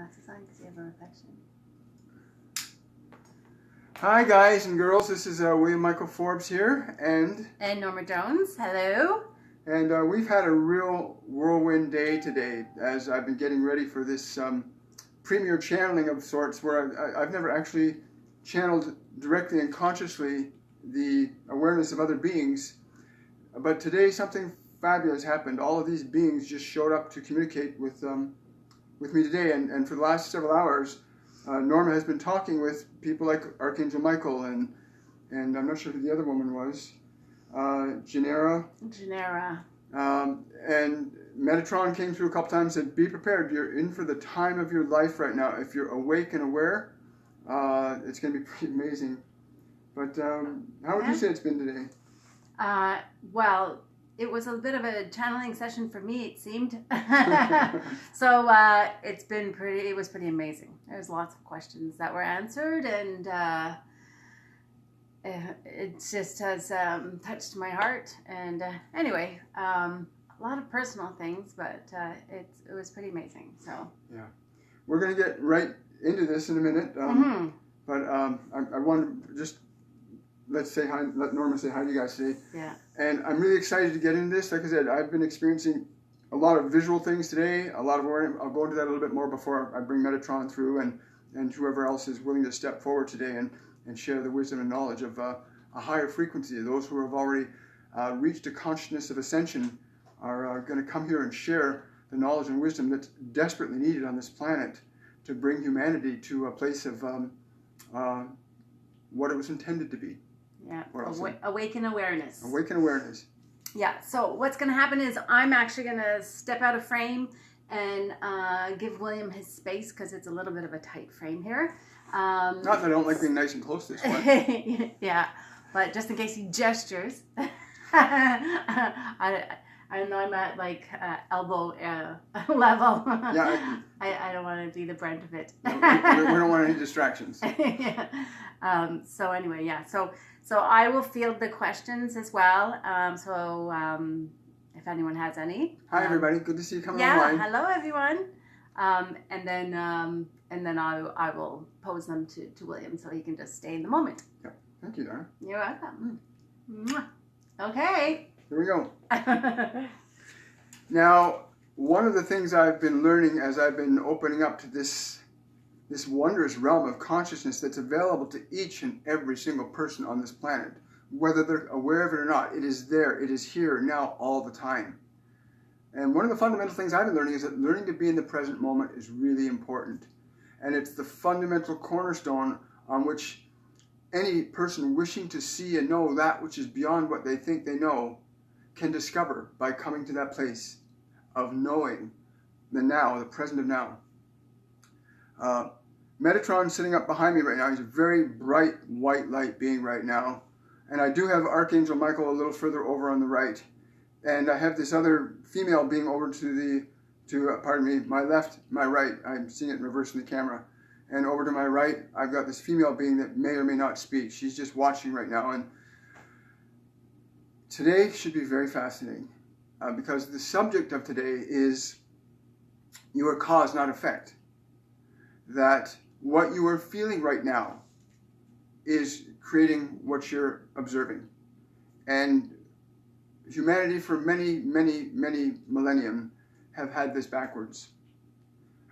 glasses on because you have a reflection. Hi guys and girls, this is William Michael Forbes here, and Norma Jones. Hello. And we've had a real whirlwind day today as I've been getting ready for this premier channeling of sorts where I've never actually channeled directly and consciously the awareness of other beings, but today something fabulous happened. All of these beings just showed up to communicate with me today, and for the last several hours Norma has been talking with people like Archangel Michael and I'm not sure who the other woman was, Janera. And Metatron came through a couple times and said, be prepared, you're in for the time of your life right now. If you're awake and aware, it's going to be pretty amazing. But how would you say it's been today? Well, it was a bit of a channeling session for me, it seemed. So it was pretty amazing. There's lots of questions that were answered, and it just has touched my heart. And anyway, a lot of personal things, but it was pretty amazing. So yeah, we're going to get right into this in a minute. But I want to just let Norma say hi to you guys today. Yeah. And I'm really excited to get into this. Like I said, I've been experiencing a lot of visual things today, a lot of awareness. I'll go into that a little bit more before I bring Metatron through and whoever else is willing to step forward today and share the wisdom and knowledge of a higher frequency. Those who have already reached a consciousness of ascension are going to come here and share the knowledge and wisdom that's desperately needed on this planet to bring humanity to a place of what it was intended to be. Yeah, awaken awareness. Awaken awareness. Yeah, so what's going to happen is I'm actually going to step out of frame and give William his space because it's a little bit of a tight frame here. Not that I don't like being nice and close this way. Yeah, but just in case he gestures. I know I'm at like elbow level. Yeah, I don't want to be the brunt of it. We don't want any distractions. Yeah. So anyway, yeah. So I will field the questions as well. If anyone has any. Hi everybody, good to see you coming online. Yeah, hello everyone. And then I will pose them to William so he can just stay in the moment. Yeah. Thank you, Dara. You're welcome. Okay. Here we go. Now, one of the things I've been learning as I've been opening up to this wondrous realm of consciousness that's available to each and every single person on this planet, whether they're aware of it or not, it is there, it is here now all the time. And one of the fundamental things I've been learning is that learning to be in the present moment is really important. And it's the fundamental cornerstone on which any person wishing to see and know that which is beyond what they think they know can discover by coming to that place of knowing the now, the present of now. Metatron sitting up behind me right now. He's a very bright white light being right now. And I do have Archangel Michael a little further over on the right. And I have this other female being over to my left, my right. I'm seeing it in reverse in the camera. And over to my right, I've got this female being that may or may not speak. She's just watching right now. And today should be very fascinating because the subject of today is you are cause, not effect. That what you are feeling right now is creating what you're observing. And humanity for many, many, many millennium have had this backwards.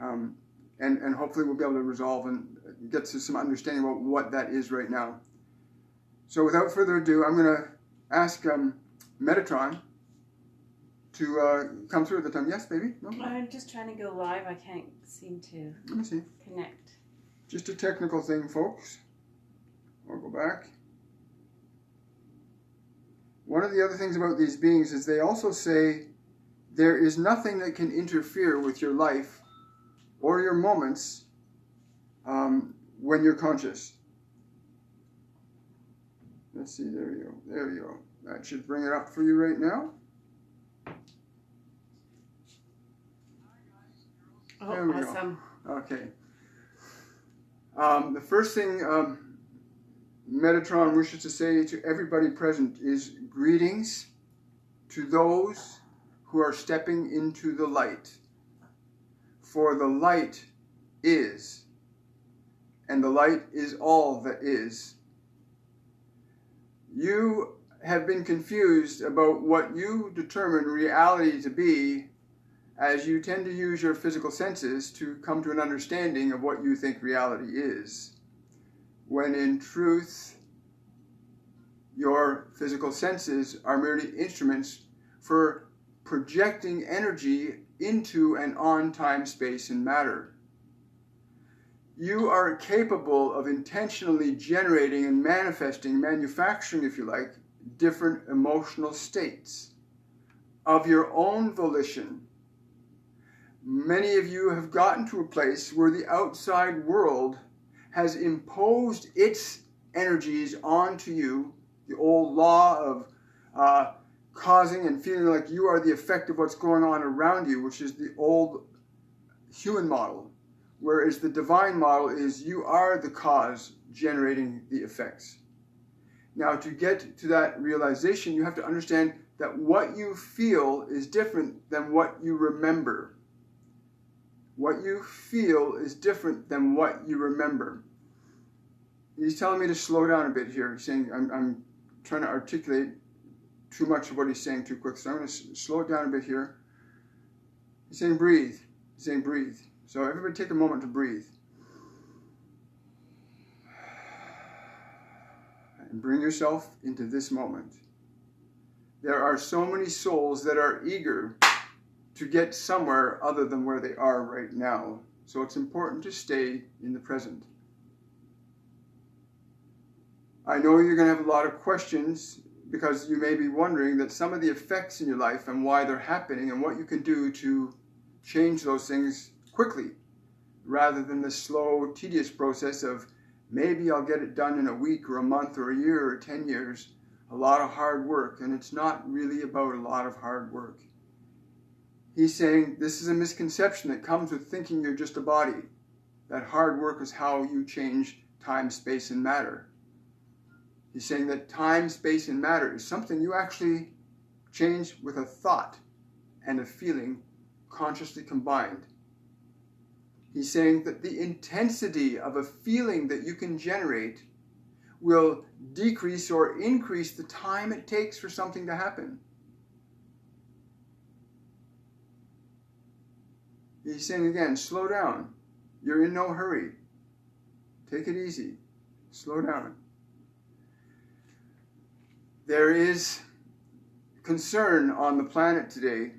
And hopefully we'll be able to resolve and get to some understanding about what that is right now. So without further ado, I'm going to ask Metatron to come through at the time. Yes, baby? No? I'm just trying to go live. I can't seem to Let me see. Connect. Just a technical thing, folks. I'll go back. One of the other things about these beings is they also say there is nothing that can interfere with your life or your moments when you're conscious. Let's see, there you go. There you go. That should bring it up for you right now. Oh, there we awesome. Go. Okay. The first thing Metatron wishes to say to everybody present is greetings to those who are stepping into the light. For the light is, and the light is all that is. You have been confused about what you determine reality to be, as you tend to use your physical senses to come to an understanding of what you think reality is, when in truth, your physical senses are merely instruments for projecting energy into and on time, space, and matter. You are capable of intentionally generating and manifesting, manufacturing, if you like, different emotional states of your own volition. Many of you have gotten to a place where the outside world has imposed its energies onto you, the old law of causing and feeling like you are the effect of what's going on around you, which is the old human model, whereas the divine model is you are the cause generating the effects. Now, to get to that realization, you have to understand that what you feel is different than what you remember. What you feel is different than what you remember. He's telling me to slow down a bit here. He's saying I'm trying to articulate too much of what he's saying too quick, so I'm going to slow it down a bit here. He's saying breathe. He's saying breathe. So everybody take a moment to breathe. And bring yourself into this moment. There are so many souls that are eager to get somewhere other than where they are right now. So it's important to stay in the present. I know you're going to have a lot of questions because you may be wondering that some of the effects in your life and why they're happening and what you can do to change those things quickly rather than the slow, tedious process of maybe I'll get it done in a week or a month or a year or 10 years. A lot of hard work, and it's not really about a lot of hard work. He's saying this is a misconception that comes with thinking you're just a body. That hard work is how you change time, space, and matter. He's saying that time, space, and matter is something you actually change with a thought and a feeling consciously combined. He's saying that the intensity of a feeling that you can generate will decrease or increase the time it takes for something to happen. He's saying again, slow down. You're in no hurry. Take it easy. Slow down. There is concern on the planet today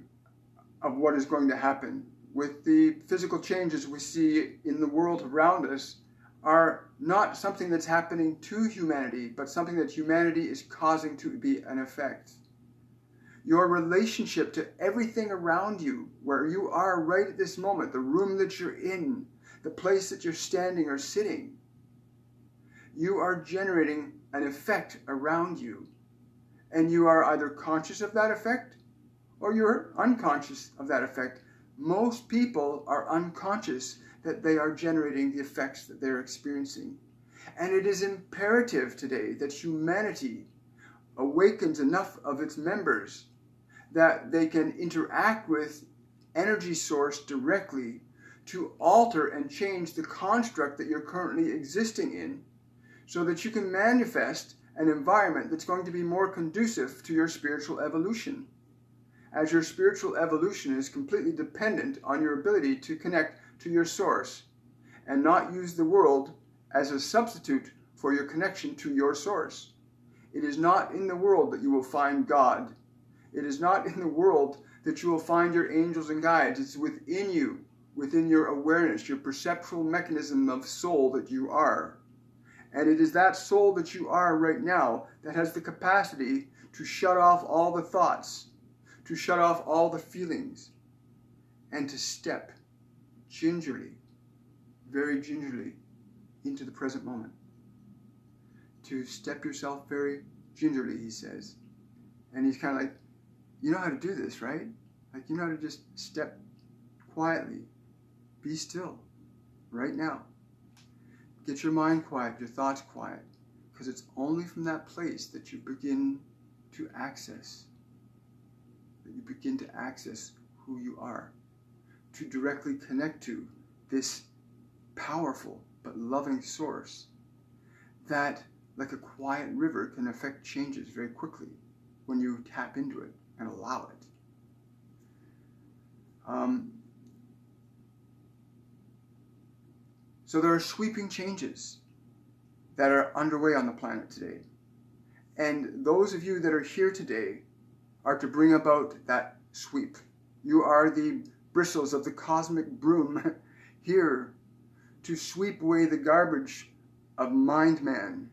of what is going to happen. With the physical changes we see in the world around us are not something that's happening to humanity, but something that humanity is causing to be an effect. Your relationship to everything around you, where you are right at this moment, the room that you're in, the place that you're standing or sitting, you are generating an effect around you. And you are either conscious of that effect or you're unconscious of that effect. Most people are unconscious that they are generating the effects that they're experiencing. And it is imperative today that humanity awakens enough of its members that they can interact with energy source directly to alter and change the construct that you're currently existing in so that you can manifest an environment that's going to be more conducive to your spiritual evolution. As your spiritual evolution is completely dependent on your ability to connect to your source and not use the world as a substitute for your connection to your source. It is not in the world that you will find God. It is not in the world that you will find your angels and guides. It's within you, within your awareness, your perceptual mechanism of soul that you are. And it is that soul that you are right now that has the capacity to shut off all the thoughts, to shut off all the feelings, and to step gingerly, very gingerly, into the present moment. To step yourself very gingerly, he says. And he's kind of like, you know how to do this, right? Like, you know how to just step quietly. Be still, right now. Get your mind quiet, your thoughts quiet, because it's only from that place that you begin to access, who you are, to directly connect to this powerful but loving source that, like a quiet river, can affect changes very quickly when you tap into it and allow it. So there are sweeping changes that are underway on the planet today. And those of you that are here today are to bring about that sweep. You are the bristles of the cosmic broom here to sweep away the garbage of mind-man,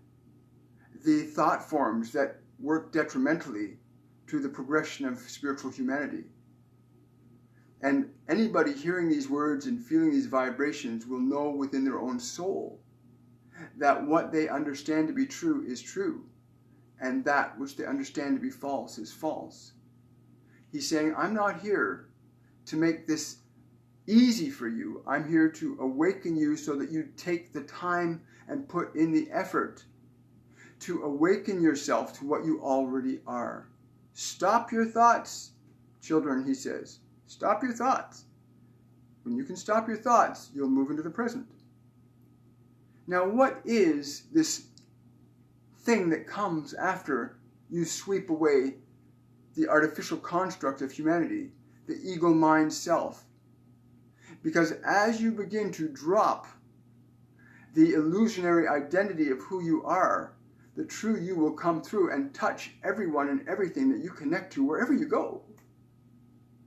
the thought forms that work detrimentally to the progression of spiritual humanity. And anybody hearing these words and feeling these vibrations will know within their own soul that what they understand to be true is true, and that which they understand to be false is false. He's saying, I'm not here to make this easy for you. I'm here to awaken you so that you take the time and put in the effort to awaken yourself to what you already are. Stop your thoughts, children, he says. Stop your thoughts. When you can stop your thoughts, you'll move into the present. Now, what is this thing that comes after you sweep away the artificial construct of humanity, the ego mind self? Because as you begin to drop the illusionary identity of who you are, the true you will come through and touch everyone and everything that you connect to wherever you go.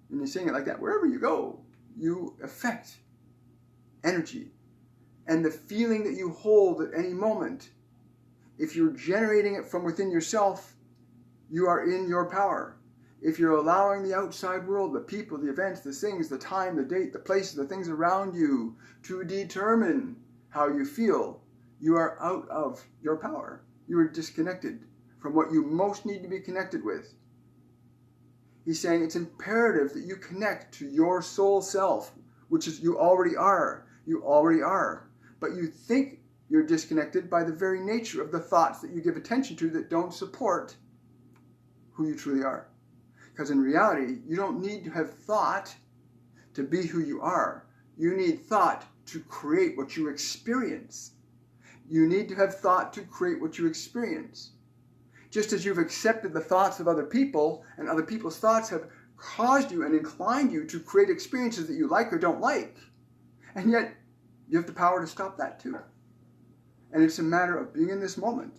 And you're saying it like that, wherever you go, you affect energy. And the feeling that you hold at any moment, if you're generating it from within yourself, you are in your power. If you're allowing the outside world, the people, the events, the things, the time, the date, the places, the things around you to determine how you feel, you are out of your power. You are disconnected from what you most need to be connected with. He's saying it's imperative that you connect to your soul self, which is you already are. You already are. But you think you're disconnected by the very nature of the thoughts that you give attention to that don't support who you truly are. Because in reality, you don't need to have thought to be who you are. You need thought to create what you experience. You need to have thought to create what you experience. Just as you've accepted the thoughts of other people, and other people's thoughts have caused you and inclined you to create experiences that you like or don't like. And yet, you have the power to stop that too. And it's a matter of being in this moment,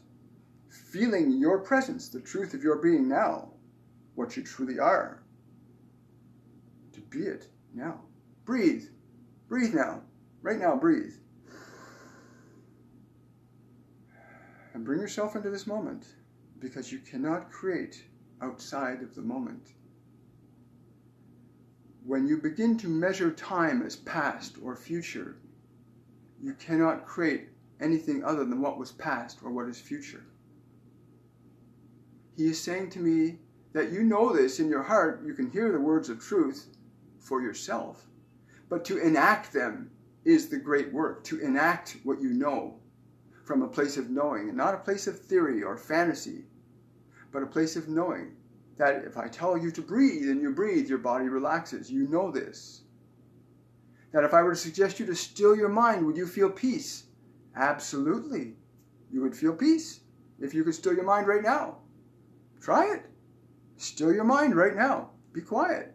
feeling your presence, the truth of your being now, what you truly are. To be it now. Breathe. Breathe now. Right now, breathe. And bring yourself into this moment, because you cannot create outside of the moment. When you begin to measure time as past or future, you cannot create anything other than what was past or what is future. He is saying to me that you know this in your heart, you can hear the words of truth for yourself, but to enact them is the great work, to enact what you know from a place of knowing, and not a place of theory or fantasy, but a place of knowing that if I tell you to breathe and you breathe, your body relaxes. You know this. That if I were to suggest you to still your mind, would you feel peace? Absolutely. You would feel peace if you could still your mind right now. Try it. Still your mind right now. Be quiet.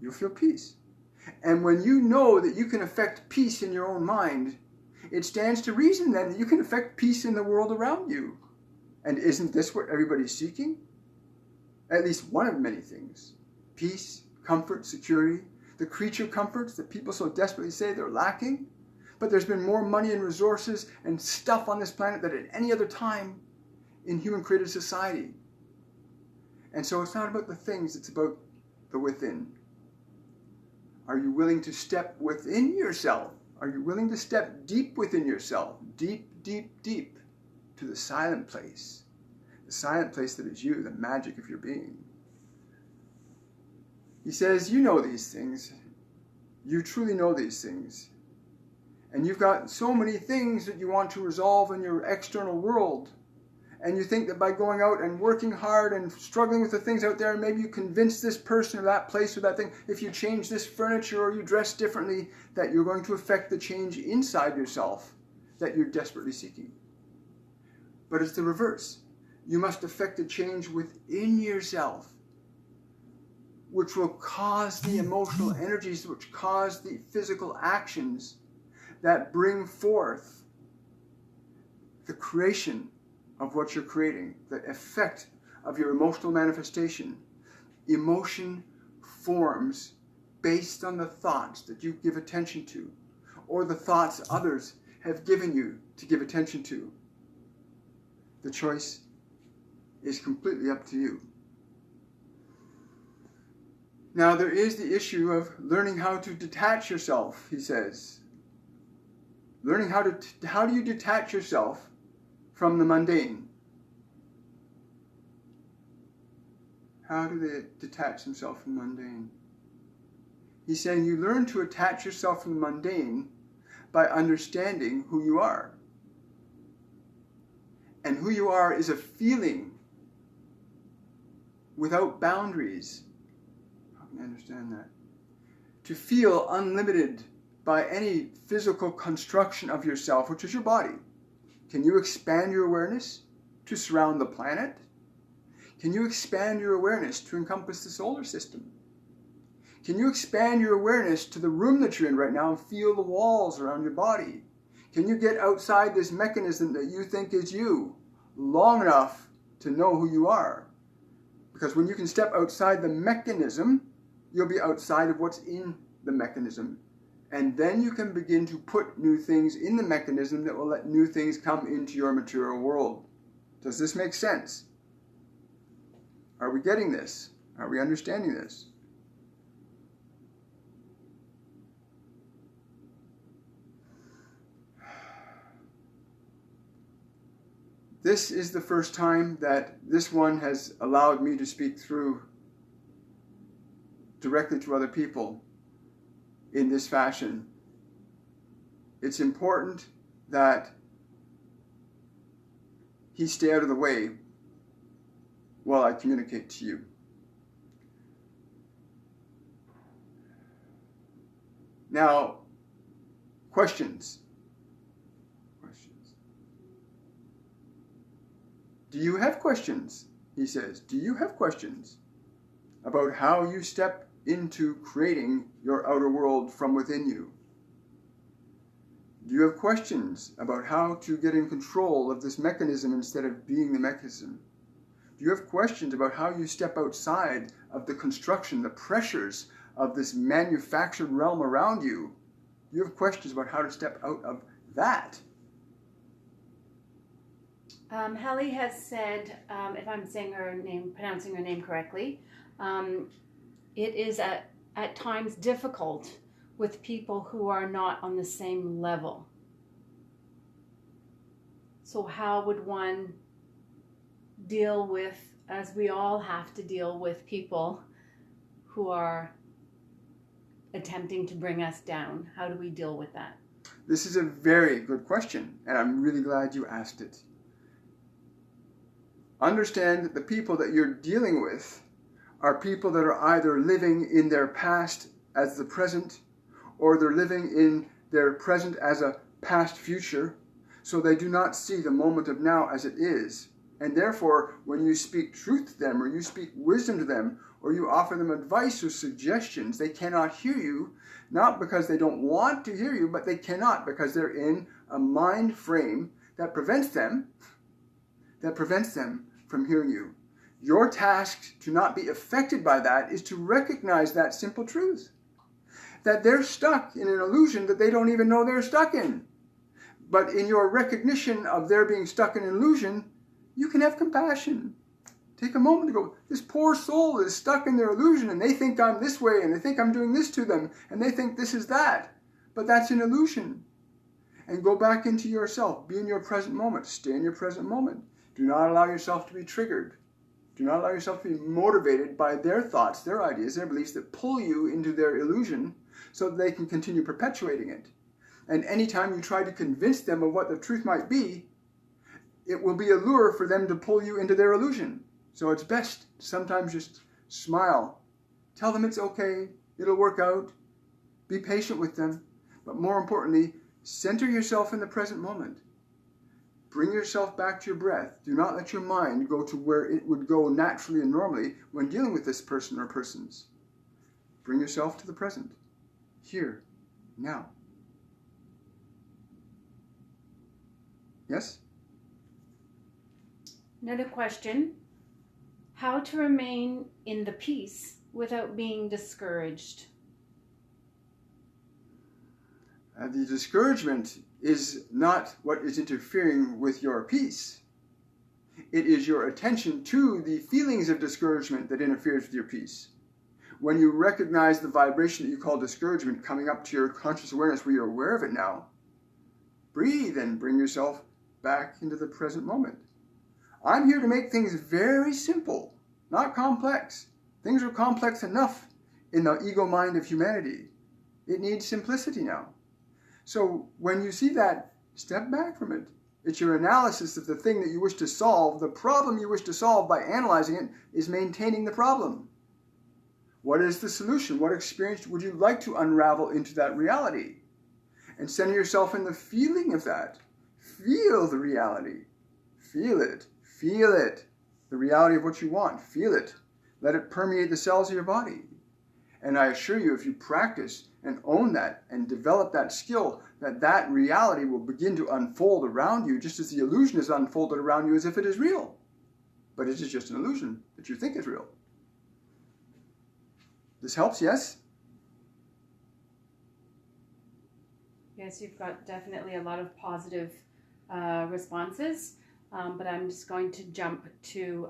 You'll feel peace. And when you know that you can affect peace in your own mind, it stands to reason then that you can affect peace in the world around you. And isn't this what everybody's seeking? At least one of many things. Peace, comfort, security, the creature comforts that people so desperately say they're lacking. But there's been more money and resources and stuff on this planet than at any other time in human created society. And so it's not about the things, it's about the within. Are you willing to step within yourself? Are you willing to step deep within yourself? Deep, deep, deep to the silent place. The silent place that is you, the magic of your being. He says, you know these things. You truly know these things. And you've got so many things that you want to resolve in your external world. and you think that by going out and working hard and struggling with the things out there, and maybe you convince this person or that place or that thing, if you change this furniture or you dress differently, that you're going to affect the change inside yourself that you're desperately seeking. But it's the reverse. You must affect a change within yourself, which will cause the emotional energies, which cause the physical actions that bring forth the creation of what you're creating, the effect of your emotional manifestation. Emotion forms based on the thoughts that you give attention to, or the thoughts others have given you to give attention to. The choice is completely up to you. Now, there is the issue of learning how to detach yourself, he says. Learning how do you detach yourself from the mundane? How do they detach themselves from the mundane? He's saying you learn to attach yourself from the mundane by understanding who you are. And who you are is a feeling without boundaries. How can I understand that? To feel unlimited by any physical construction of yourself, which is your body. Can you expand your awareness to surround the planet? Can you expand your awareness to encompass the solar system? Can you expand your awareness to the room that you're in right now and feel the walls around your body? Can you get outside this mechanism that you think is you long enough to know who you are? Because when you can step outside the mechanism, you'll be outside of what's in the mechanism. And then you can begin to put new things in the mechanism that will let new things come into your material world. Does this make sense? Are we getting this? Are we understanding this? This is the first time that this one has allowed me to speak through directly to other people in this fashion. It's important that he stay out of the way while I communicate to you. Now, questions. Do you have questions? He says, do you have questions about how you step into creating your outer world from within you? Do you have questions about how to get in control of this mechanism instead of being the mechanism? Do you have questions about how you step outside of the construction, the pressures of this manufactured realm around you? Do you have questions about how to step out of that? Hallie has said, if I'm saying her name, pronouncing her name correctly, it is at times difficult with people who are not on the same level. So how would one deal with, as we all have to deal with people who are attempting to bring us down? How do we deal with that? This is a very good question, and I'm really glad you asked it. Understand that the people that you're dealing with are people that are either living in their past as the present, or they're living in their present as a past future, so they do not see the moment of now as it is. And therefore, when you speak truth to them, or you speak wisdom to them, or you offer them advice or suggestions, they cannot hear you, not because they don't want to hear you, but they cannot because they're in a mind frame that prevents them from hearing you. Your task to not be affected by that is to recognize that simple truth. That they're stuck in an illusion that they don't even know they're stuck in. But in your recognition of their being stuck in an illusion, you can have compassion. Take a moment to go, this poor soul is stuck in their illusion and they think I'm this way and they think I'm doing this to them and they think this is that. But that's an illusion. And go back into yourself. Be in your present moment. Stay in your present moment. Do not allow yourself to be triggered. Do not allow yourself to be motivated by their thoughts, their ideas, their beliefs that pull you into their illusion so that they can continue perpetuating it. And anytime you try to convince them of what the truth might be, it will be a lure for them to pull you into their illusion. So it's best to sometimes just smile. Tell them it's okay. It'll work out. Be patient with them. But more importantly, center yourself in the present moment. Bring yourself back to your breath. Do not let your mind go to where it would go naturally and normally when dealing with this person or persons. Bring yourself to the present. Here. Now. Yes? Another question. How to remain in the peace without being discouraged? The discouragement is not what is interfering with your peace. It is your attention to the feelings of discouragement that interferes with your peace. When you recognize the vibration that you call discouragement coming up to your conscious awareness where you're aware of it now, breathe and bring yourself back into the present moment. I'm here to make things very simple, not complex. Things are complex enough in the ego mind of humanity. It needs simplicity now. So when you see that, step back from it. It's your analysis of the thing that you wish to solve. The problem you wish to solve by analyzing it is maintaining the problem. What is the solution? What experience would you like to unravel into that reality? And center yourself in the feeling of that. Feel the reality. Feel it. Feel it. The reality of what you want. Feel it. Let it permeate the cells of your body. And I assure you, if you practice and own that and develop that skill, that reality will begin to unfold around you just as the illusion is unfolded around you as if it is real. But it is just an illusion that you think is real. This helps, yes? Yes, you've got definitely a lot of positive responses, but I'm just going to jump to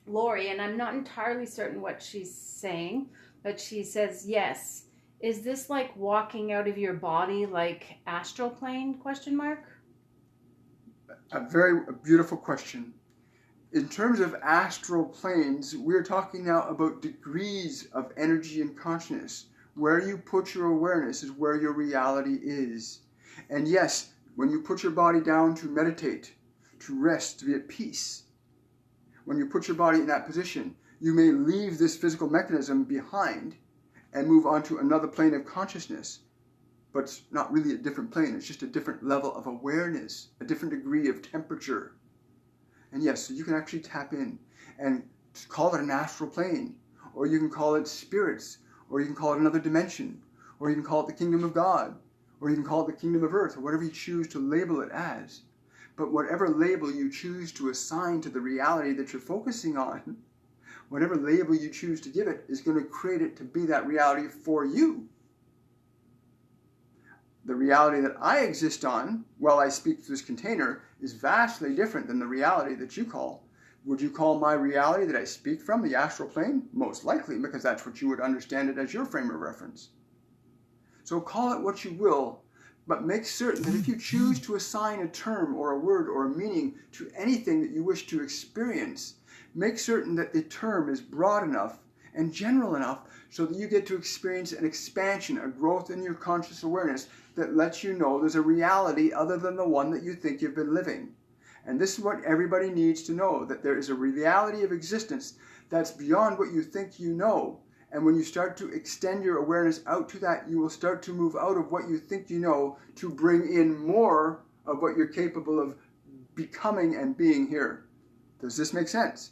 Lori, and I'm not entirely certain what she's saying, but she says, yes. Is this like walking out of your body like astral plane, question mark? A very beautiful question. In terms of astral planes, we're talking now about degrees of energy and consciousness. Where you put your awareness is where your reality is. And yes, when you put your body down to meditate, to rest, to be at peace, when you put your body in that position, you may leave this physical mechanism behind and move on to another plane of consciousness. But it's not really a different plane. It's just a different level of awareness, a different degree of temperature. And yes, so you can actually tap in and call it an astral plane, or you can call it spirits, or you can call it another dimension, or you can call it the kingdom of God, or you can call it the kingdom of earth, or whatever you choose to label it as. But whatever label you choose to assign to the reality that you're focusing on, whatever label you choose to give it is going to create it to be that reality for you. The reality that I exist on while I speak through this container is vastly different than the reality that you call. Would you call my reality that I speak from the astral plane? Most likely, because that's what you would understand it as your frame of reference. So call it what you will, but make certain that if you choose to assign a term or a word or a meaning to anything that you wish to experience, make certain that the term is broad enough and general enough so that you get to experience an expansion, a growth in your conscious awareness that lets you know there's a reality other than the one that you think you've been living. And this is what everybody needs to know, that there is a reality of existence that's beyond what you think you know. And when you start to extend your awareness out to that, you will start to move out of what you think you know to bring in more of what you're capable of becoming and being here. Does this make sense?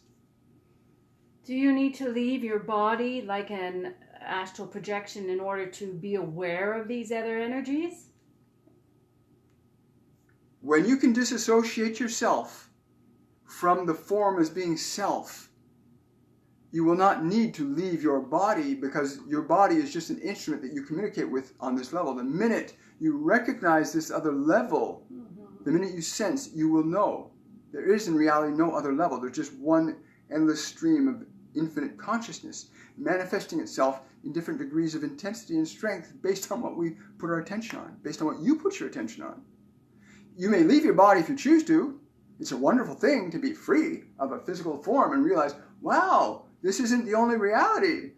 Do you need to leave your body like an astral projection in order to be aware of these other energies? When you can disassociate yourself from the form as being self, you will not need to leave your body, because your body is just an instrument that you communicate with on this level. The minute you recognize this other level, the minute you sense, you will know. There is in reality no other level. There's just one endless stream of infinite consciousness manifesting itself in different degrees of intensity and strength based on what we put our attention on, based on what you put your attention on. You may leave your body if you choose to. It's a wonderful thing to be free of a physical form and realize, wow, this isn't the only reality.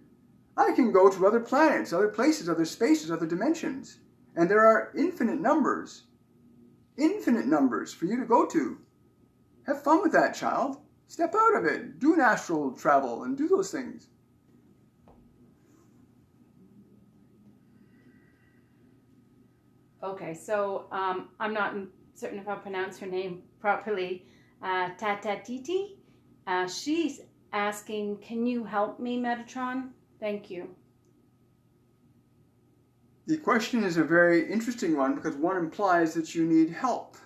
I can go to other planets, other places, other spaces, other dimensions. And there are infinite numbers for you to go to. Have fun with that, child. Step out of it. Do an astral travel and do those things. Okay, so I'm not certain if I pronounce her name properly. Tata Titi. She's asking, can you help me, Metatron? Thank you. The question is a very interesting one because one implies that you need help.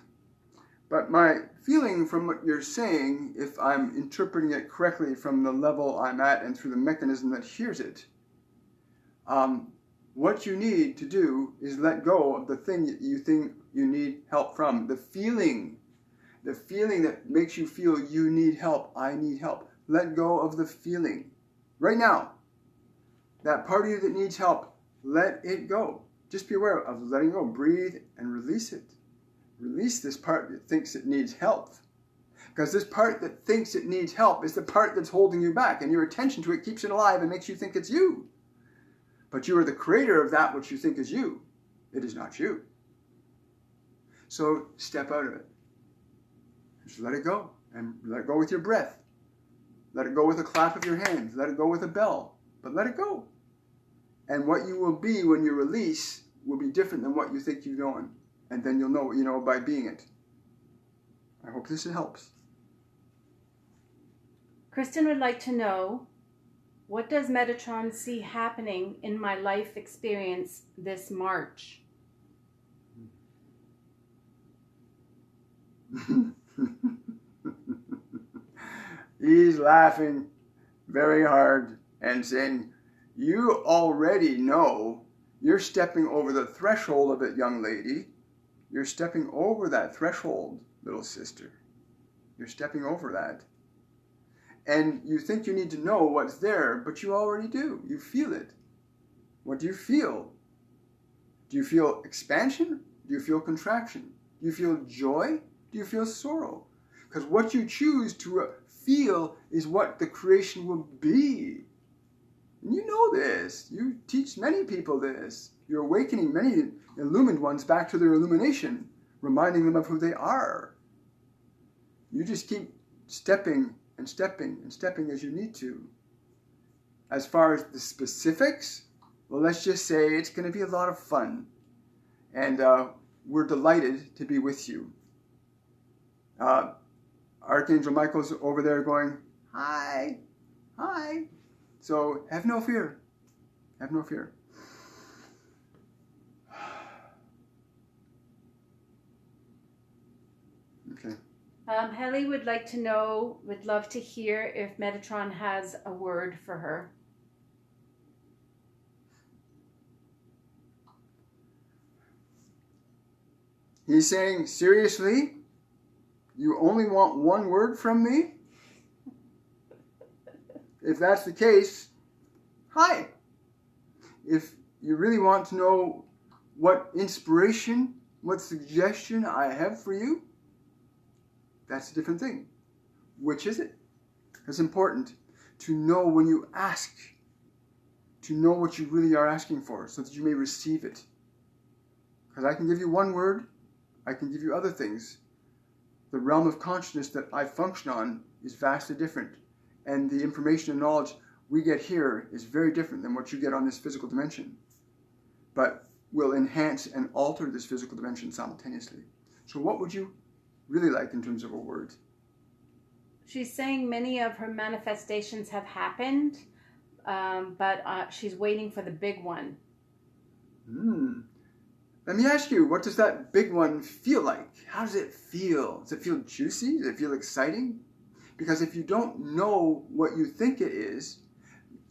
But my feeling from what you're saying, if I'm interpreting it correctly from the level I'm at and through the mechanism that hears it, what you need to do is let go of the thing that you think you need help from. The feeling that makes you feel you need help, I need help. Let go of the feeling. Right now, that part of you that needs help, let it go. Just be aware of letting go. Breathe and release it. Release this part that thinks it needs help. Because this part that thinks it needs help is the part that's holding you back, and your attention to it keeps it alive and makes you think it's you. But you are the creator of that which you think is you. It is not you. So step out of it. Just let it go. And let it go with your breath. Let it go with a clap of your hands. Let it go with a bell. But let it go. And what you will be when you release will be different than what you think you know. And then you'll know what you know by being it. I hope this helps. Kristen would like to know, what does Metatron see happening in my life experience this March? He's laughing very hard and saying, you already know you're stepping over the threshold of it, young lady. You're stepping over that threshold, little sister. You're stepping over that. And you think you need to know what's there, but you already do. You feel it. What do you feel? Do you feel expansion? Do you feel contraction? Do you feel joy? Do you feel sorrow? Because what you choose to feel is what the creation will be. And you know this. You teach many people this. You're awakening many illumined ones back to their illumination, reminding them of who they are. You just keep stepping and stepping and stepping as you need to. As far as the specifics, well, let's just say it's going to be a lot of fun. And we're delighted to be with you. Archangel Michael's over there going, hi, hi. So have no fear. Have no fear. Okay. Helly would like to know, would love to hear if Metatron has a word for her. He's saying, seriously? You only want one word from me? If that's the case, hi. If you really want to know what inspiration, what suggestion I have for you, that's a different thing. Which is it? It's important to know when you ask, to know what you really are asking for so that you may receive it. Because I can give you one word, I can give you other things. The realm of consciousness that I function on is vastly different. And the information and knowledge we get here is very different than what you get on this physical dimension. But will enhance and alter this physical dimension simultaneously. So what would you really like in terms of a word? She's saying many of her manifestations have happened, but she's waiting for the big one. Let me ask you, what does that big one feel like? How does it feel? Does it feel juicy? Does it feel exciting? Because if you don't know what you think it is,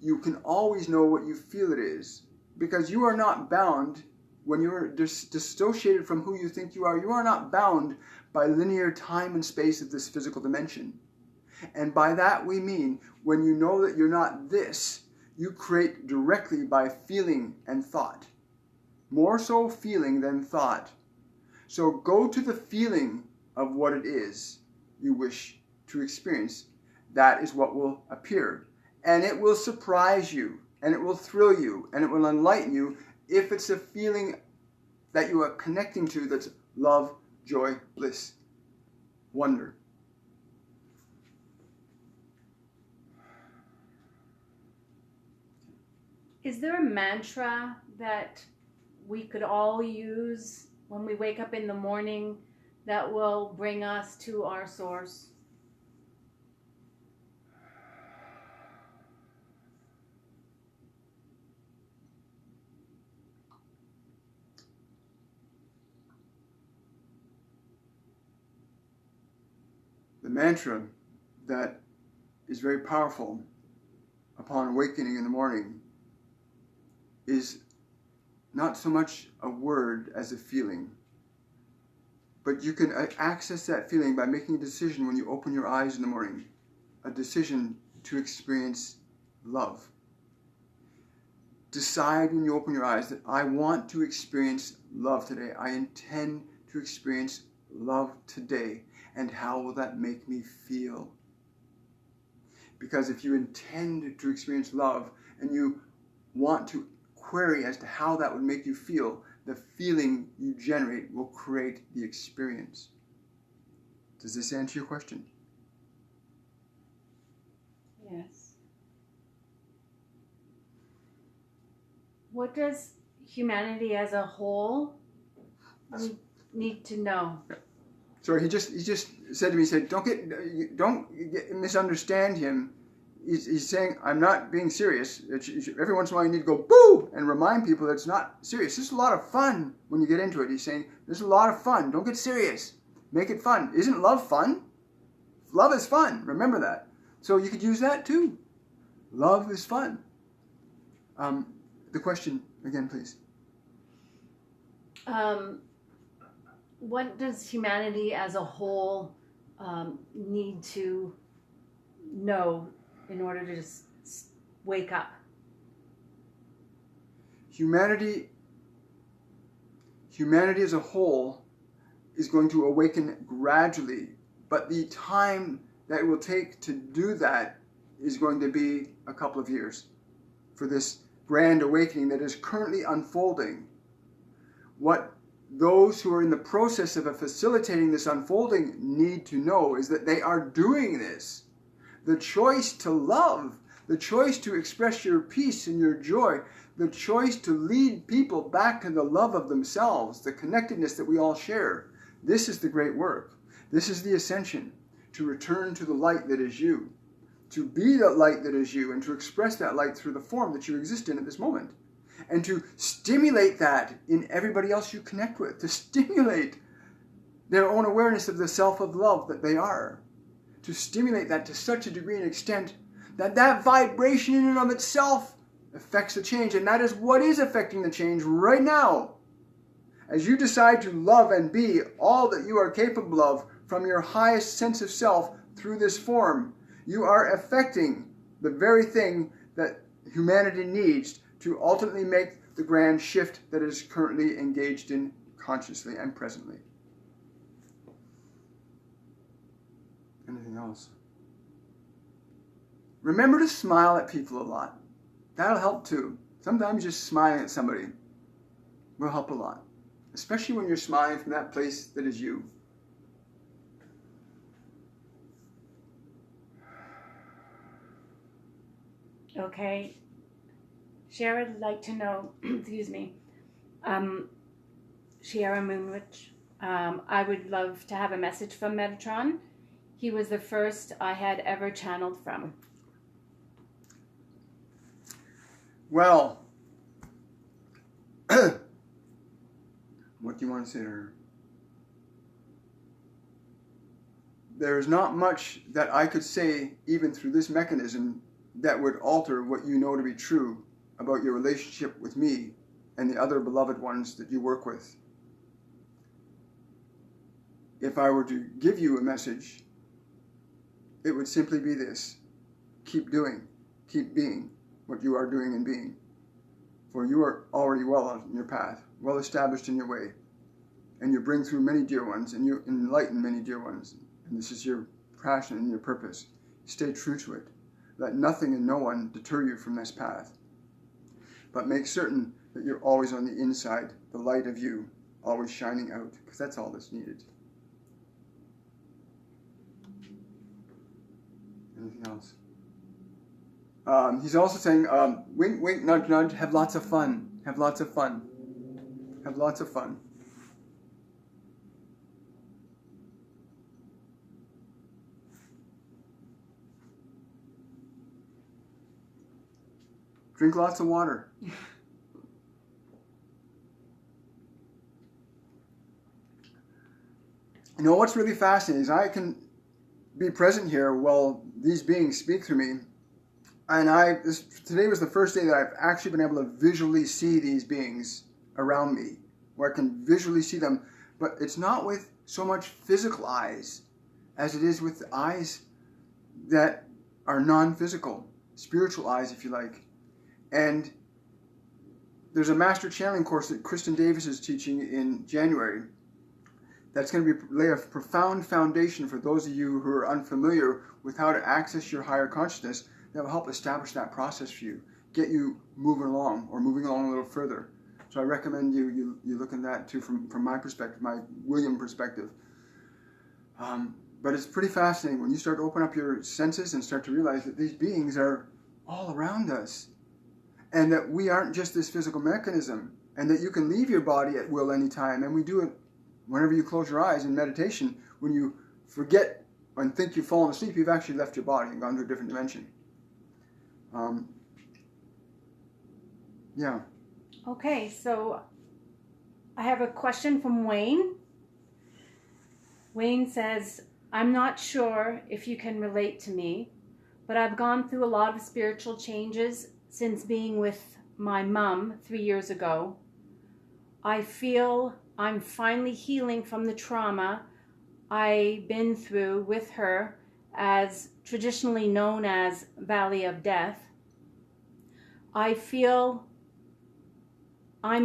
you can always know what you feel it is. Because you are not bound, when you're dissociated from who you think you are not bound by linear time and space of this physical dimension. And by that we mean, when you know that you're not this, you create directly by feeling and thought. More so feeling than thought. So go to the feeling of what it is you wish to experience. That is what will appear. And it will surprise you, and it will thrill you, and it will enlighten you if it's a feeling that you are connecting to that's love, joy, bliss, wonder. Is there a mantra that we could all use when we wake up in the morning that will bring us to our source? The mantra that is very powerful upon awakening in the morning is not so much a word as a feeling, but you can access that feeling by making a decision when you open your eyes in the morning, a decision to experience love. Decide when you open your eyes that I want to experience love today. I intend to experience love today. And how will that make me feel? Because if you intend to experience love and you want to query as to how that would make you feel, the feeling you generate will create the experience. Does this answer your question? Yes. What does humanity as a whole need to know? Sorry, he just said to me, he said, don't misunderstand him. He's saying, I'm not being serious. Every once in a while you need to go, boo, and remind people that it's not serious. This is a lot of fun when you get into it. He's saying, there's a lot of fun. Don't get serious. Make it fun. Isn't love fun? Love is fun. Remember that. So you could use that too. Love is fun. The question again, please. What does humanity as a whole need to know in order to just wake up? Humanity as a whole is going to awaken gradually, but the time that it will take to do that is going to be a couple of years for this grand awakening that is currently unfolding. What those who are in the process of facilitating this unfolding need to know is that they are doing this. The choice to love, the choice to express your peace and your joy, the choice to lead people back to the love of themselves, the connectedness that we all share. This is the great work. This is the ascension, to return to the light that is you, to be the light that is you, and to express that light through the form that you exist in at this moment. And to stimulate that in everybody else you connect with, to stimulate their own awareness of the self of love that they are, to stimulate that to such a degree and extent that that vibration in and of itself affects the change. And that is what is affecting the change right now. As you decide to love and be all that you are capable of from your highest sense of self through this form, you are affecting the very thing that humanity needs to ultimately make the grand shift that is currently engaged in consciously and presently. Anything else? Remember to smile at people a lot. That'll help too. Sometimes just smiling at somebody will help a lot, especially when you're smiling from that place that is you. Okay. Shara would like to know, excuse me, Shara Moonwitch, I would love to have a message from Metatron. He was the first I had ever channeled from. Well, what do you want to say to her? There is not much that I could say, even through this mechanism, that would alter what you know to be true about your relationship with me and the other beloved ones that you work with. If I were to give you a message, it would simply be this: keep doing, keep being what you are doing and being. For you are already well on your path, well established in your way, and you bring through many dear ones, and you enlighten many dear ones, and this is your passion and your purpose. Stay true to it. Let nothing and no one deter you from this path. But make certain that you're always on the inside, the light of you, always shining out, because that's all that's needed. Anything else? He's also saying, wink, wink, nudge, nudge, have lots of fun. Have lots of fun. Have lots of fun. Drink lots of water. You know what's really fascinating is I can be present here while these beings speak through me. And today was the first day that I've actually been able to visually see these beings around me, where I can visually see them. But it's not with so much physical eyes as it is with eyes that are non-physical, spiritual eyes, if you like. And there's a master channeling course that Kristen Davis is teaching in January that's going to lay a profound foundation for those of you who are unfamiliar with how to access your higher consciousness. That will help establish that process for you, get you moving along or moving along a little further. So I recommend you look at that too from my perspective, my William perspective. But it's pretty fascinating when you start to open up your senses and start to realize that these beings are all around us. And that we aren't just this physical mechanism. And that you can leave your body at will anytime. And we do it whenever you close your eyes in meditation. When you forget and think you've fallen asleep, you've actually left your body and gone to a different dimension. Yeah. Okay, so I have a question from Wayne. Wayne says, I'm not sure if you can relate to me, but I've gone through a lot of spiritual changes since being with my mom 3 years ago. I feel I'm finally healing from the trauma I've been through with her, as traditionally known as Valley of Death. I'm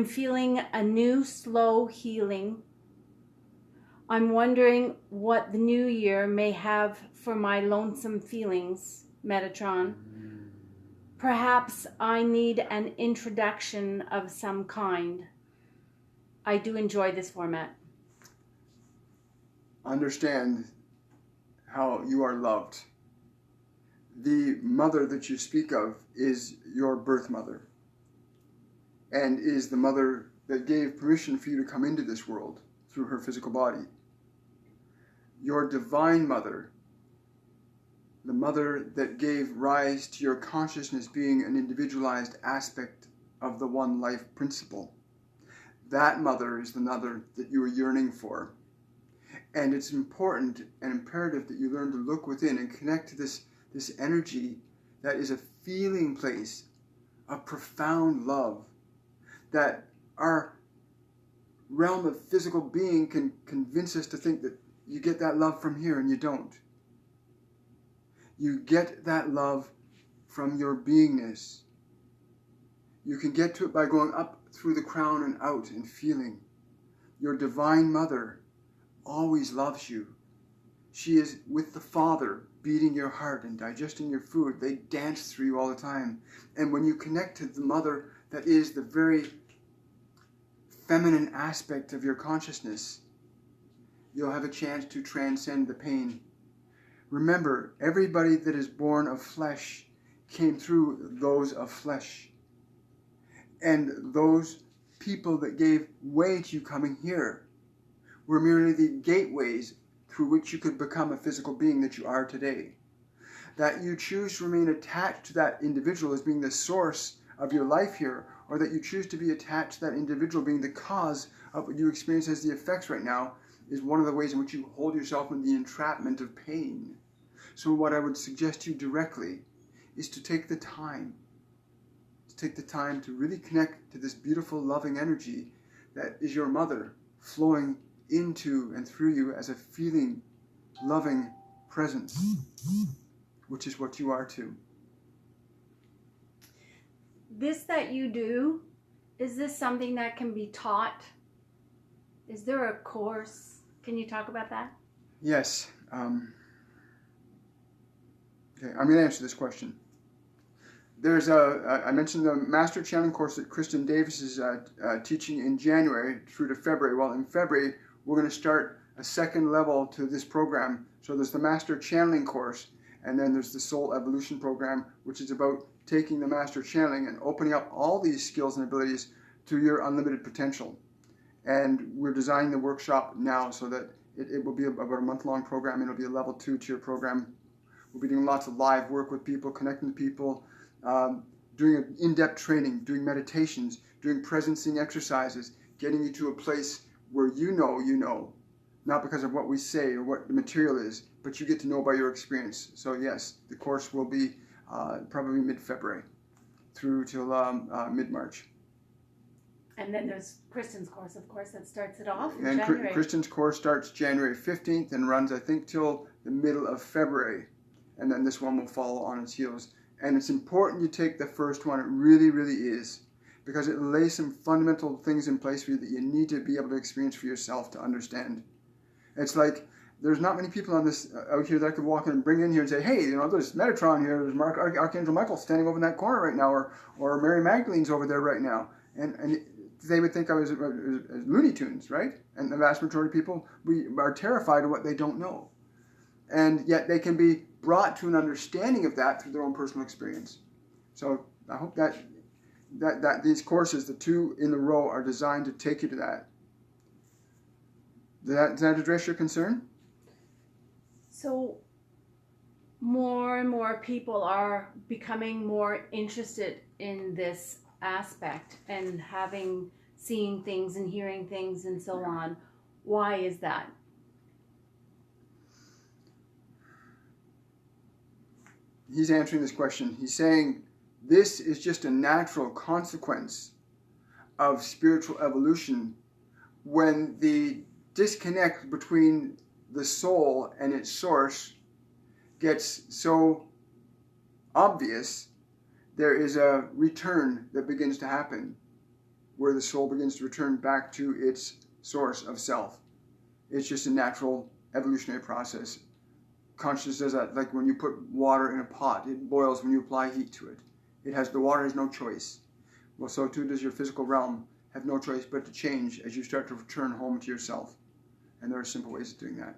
feeling a new slow healing. I'm wondering what the new year may have for my lonesome feelings, Metatron. Perhaps I need an introduction of some kind. I do enjoy this format. Understand how you are loved. The mother that you speak of is your birth mother, and is the mother that gave permission for you to come into this world through her physical body. Your divine mother, the mother that gave rise to your consciousness being an individualized aspect of the one life principle. That mother is the mother that you are yearning for. And it's important and imperative that you learn to look within and connect to this energy that is a feeling place of profound love, that our realm of physical being can convince us to think that you get that love from here, and you don't. You get that love from your beingness. You can get to it by going up through the crown and out and feeling. Your divine mother always loves you. She is with the Father, beating your heart and digesting your food. They dance through you all the time. And when you connect to the mother that is the very feminine aspect of your consciousness, you'll have a chance to transcend the pain. Remember, everybody that is born of flesh came through those of flesh. And those people that gave way to you coming here were merely the gateways through which you could become a physical being that you are today. That you choose to remain attached to that individual as being the source of your life here, or that you choose to be attached to that individual being the cause of what you experience as the effects right now, is one of the ways in which you hold yourself in the entrapment of pain. So what I would suggest to you directly is to take the time. To take the time to really connect to this beautiful, loving energy that is your mother, flowing into and through you as a feeling, loving presence, which is what you are too. This that you do, is this something that can be taught? Is there a course? Can you talk about that? Yes. Okay, I'm going to answer this question. There's I mentioned the Master Channeling course that Kristen Davis is teaching in January through to February. Well, in February, we're going to start a second level to this program. So there's the Master Channeling course, and then there's the Soul Evolution program, which is about taking the master channeling and opening up all these skills and abilities to your unlimited potential. And we're designing the workshop now so that it will be about a month-long program, and it'll be a level 2 tier program. We'll be doing lots of live work with people, connecting to people, doing in-depth training, doing meditations, doing presencing exercises, getting you to a place where you know, not because of what we say or what the material is, but you get to know by your experience. So yes, the course will be probably mid-February through till mid-March. And then there's Kristen's course, of course, that starts it off in and January. Kristen's course starts January 15th and runs, I think, till the middle of February. And then this one will follow on its heels. And it's important you take the first one. It really, really is. Because it lays some fundamental things in place for you that you need to be able to experience for yourself to understand. It's like there's not many people on this out here that I could walk in and bring in here and say, hey, there's Metatron here, there's Archangel Michael standing over in that corner right now, or Mary Magdalene's over there right now. And they would think I was Looney Tunes, right? And the vast majority of people are terrified of what they don't know. And yet they can be brought to an understanding of that through their own personal experience. So I hope that these courses, the 2 in a row, are designed to take you to that. Does that address your concern? So more and more people are becoming more interested in this aspect and seeing things and hearing things and so on. Why is that? He's answering this question. He's saying this is just a natural consequence of spiritual evolution when the disconnect between the soul and its source gets so obvious. There is a return that begins to happen where the soul begins to return back to its source of self. It's just a natural evolutionary process. Consciousness does that, like when you put water in a pot, it boils when you apply heat to it. The water has no choice. Well, so too does your physical realm have no choice but to change as you start to return home to yourself. And there are simple ways of doing that.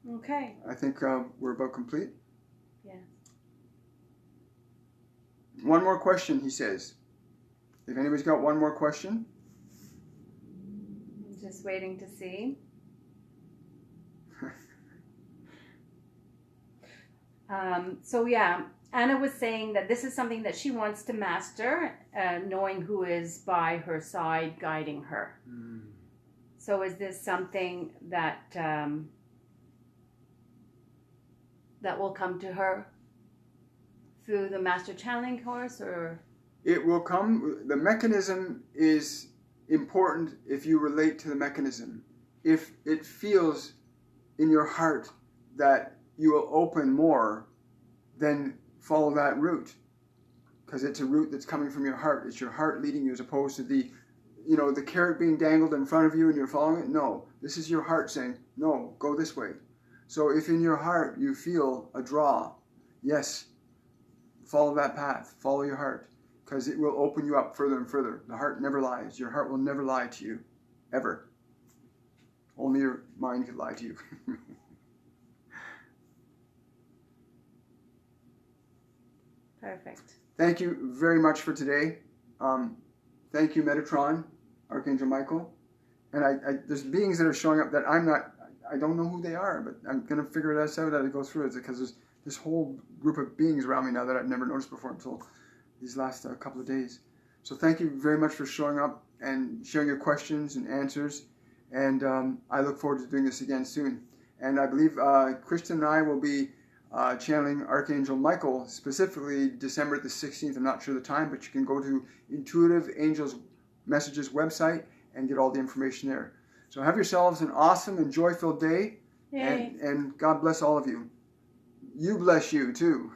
Okay. I think we're about complete. Yeah. One more question, he says. If anybody's got one more question. I'm just waiting to see. So yeah, Anna was saying that this is something that she wants to master, knowing who is by her side guiding her. So is this something that that will come to her through the Master Channeling course, or? It will come. The mechanism is important if you relate to the mechanism. If it feels in your heart that you will open more, then follow that route. Because it's a route that's coming from your heart. It's your heart leading you as opposed to the carrot being dangled in front of you and you're following it. No, this is your heart saying, no, go this way. So if in your heart you feel a draw, yes, follow that path, follow your heart, because it will open you up further and further. The heart never lies. Your heart will never lie to you, ever. Only your mind could lie to you. Perfect. Thank you very much for today. Thank you, Metatron, Archangel Michael. And there's beings that are showing up that I don't know who they are, but I'm going to figure this out as I go through it, because there's this whole group of beings around me now that I've never noticed before until these last couple of days. So thank you very much for showing up and sharing your questions and answers. And I look forward to doing this again soon. And I believe Kristen and I will be channeling Archangel Michael, specifically December the 16th. I'm not sure the time, but you can go to Intuitive Angels Messages website and get all the information there. So have yourselves an awesome and joy-filled day. And God bless all of you. You bless you too.